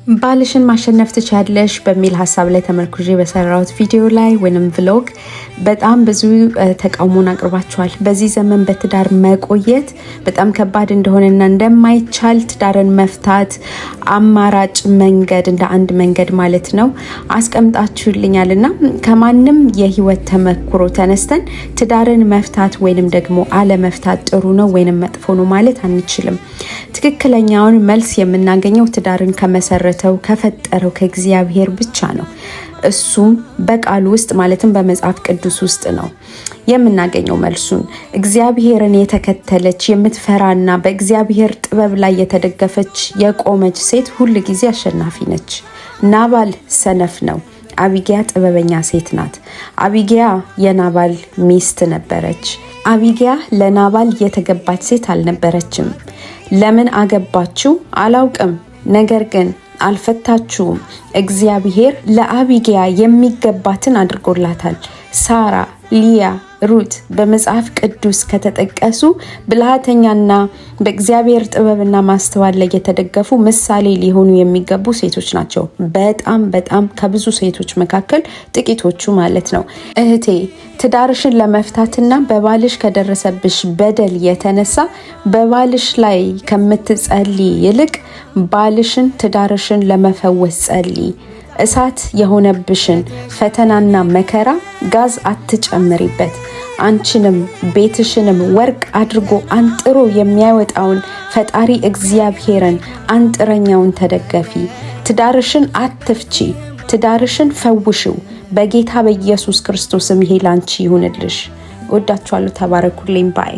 ባልሽን ማሸነፍ ትችያለሽ በሚል ሐሳብ ላይ ተመርኩዤ በሰራሁት ቪዲዮ ላይ ወይንም ቭሎግ በጣም ብዙ ተቃውሞን አቅርባችኋል። በዚህ ዘመን በትዳር መቆየት በጣም ከባድ እንደሆነና እንደማይቻል ትዳርን መፍታት አማራጭ መንገድ እንደ አንድ መንገድ ማለት ነው አስቀምጣችሁልኛልና ከማንም የህይወት ተመክሮ ተነስተን ትዳርን መፍታት ወይንም ደግሞ አለ መፍታት ጥሩ ነው ወይንም መጥፎ ነው ማለት አንችልም። ትክክለኛውን መልስ የምናገኘው ትዳርን ከመሰረተው ከፈጠረው ከእግዚአብሔር ብቻ ነው። እሱም በቃሉ ውስጥ ማለትም በመጽሐፍ ቅዱስ ውስጥ ነው የምናገኘው መልሱን። እግዚአብሔርን የተከተለች የምትፈራና በእግዚአብሔር ጥበብ ላይ የተደገፈች የቆመች ሴት ሁል ጊዜ አሸናፊ ነች። ናባል ሰነፍ ነው፣ አቢጊያ ጥበበኛ ሴት ናት። አቢጊያ የናባል ሚስት ነበረች። አቢጊያ ለናባል የተገባች ሴት አልነበረችም። ለምን አገባችው አላውቅም፣ ነገር ግን አልፈታችውም። እግዚአብሔር ለአቢጊያ የሚገባትን አድርጎላታል። ሳራ፣ ሊያ፣ ሩት በመጽሐፍ ቅዱስ ከተጠቀሱ ብልሃተኛና በእግዚአብሔር ጥበብና ማስተዋል ላይ የተደገፉ ምሳሌ ሊሆኑ የሚገቡ ሴቶች ናቸው። በጣም ከብዙ ሴቶች መካከል ጥቂቶቹ ማለት ነው። እህቴ ትዳርሽን ለመፍታትና በባልሽ ከደረሰብሽ በደል የተነሳ በባልሽ ላይ ከምትጸልይ ይልቅ ባልሽን ትዳርሽን ለመፈወስ ጸልይ። እሳት የሆነብሽን ፈተናና መከራ ጋዝ አትጨምሪበት። አንቺንም ቤትሽንም ወርቅ አድርጎ አንጥሮ የሚያወጣውን ፈጣሪ እግዚአብሔርን አንጥረኛውን ተደገፊ። ትዳርሽን አትፍቺ፣ ትዳርሽን ፈውሽው። በጌታ በኢየሱስ ክርስቶስም ይሄ ላንቺ ይሁንልሽ። ወዳችኋለሁ። ተባረኩልኝ ባይ